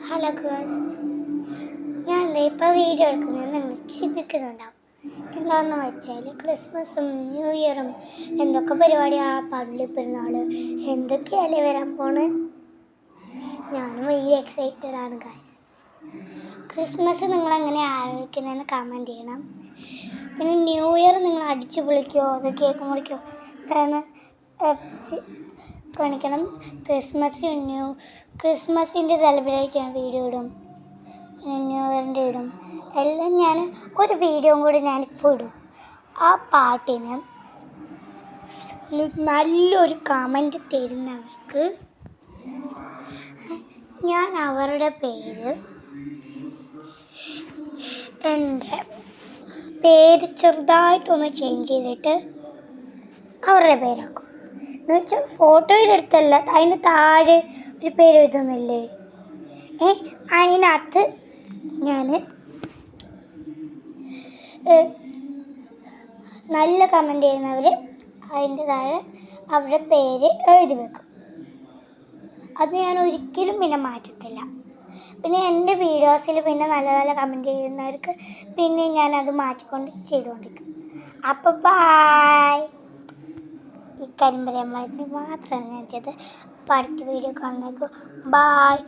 Hello girls, ഞാൻ ഇപ്പോൾ video എടുക്കുന്നത് നിങ്ങൾ ചിന്തിക്കുന്നുണ്ടാവും. എന്താണെന്ന് വെച്ചാൽ ക്രിസ്മസും ന്യൂ ഇയറും എന്തൊക്കെ പരിപാടിയാണ്, പള്ളി പെരുന്നാൾ എന്തൊക്കെയല്ലേ വരാൻ പോണ്. ഞാനും വലിയ എക്സൈറ്റഡ് ആണ് ഗേൾസ്. ക്രിസ്മസ് നിങ്ങളെങ്ങനെ ആലോചിക്കുന്നതെന്ന് കമൻറ്റ് ചെയ്യണം. പിന്നെ ന്യൂ ഇയർ നിങ്ങൾ അടിച്ചു പൊളിക്കുമോ, അത് കേക്ക് മുറിക്കുമോ എന്താണ് കാണിക്കണം. ക്രിസ്മസിൻ്റെ സെലിബ്രേറ്റ് ചെയ്യാൻ വീഡിയോ ഇടും, പിന്നെ ന്യൂ ഇയറിൻ്റെ ഇടും. എല്ലാം ഞാൻ ഒരു വീഡിയോ കൂടി ഞാനിപ്പോൾ ഇടും. ആ പാട്ടിന് നല്ലൊരു കമൻറ്റ് തരുന്നവർക്ക് ഞാൻ അവരുടെ എൻ്റെ പേര് ചെറുതായിട്ടൊന്ന് ചേഞ്ച് ചെയ്തിട്ട് അവരുടെ പേരാക്കും. എന്നുവെച്ചാൽ ഫോട്ടോയിലെടുത്തല്ല, അതിന് താഴെ ഒരു പേര് എഴുതുന്നില്ലേ, അതിനകത്ത് ഞാൻ നല്ല കമൻറ്റ് ചെയ്യുന്നവർ അതിൻ്റെ താഴെ അവരുടെ പേര് എഴുതി വെക്കും. അത് ഞാൻ ഒരിക്കലും പിന്നെ മാറ്റത്തില്ല. പിന്നെ എൻ്റെ വീഡിയോസിൽ പിന്നെ നല്ല നല്ല കമൻറ്റ് ചെയ്യുന്നവർക്ക് പിന്നെ ഞാനത് മാറ്റിക്കൊണ്ട് ചെയ്തുകൊണ്ടിരിക്കും. അപ്പോൾ ബായ്. ഈ കരിമ്പരന്മാർക്ക് മാത്രമാണ് ഞാൻ ചെയ്തത്. അപ്പോൾ അടുത്ത വീഡിയോ കാണുന്നേക്കും ബായ്.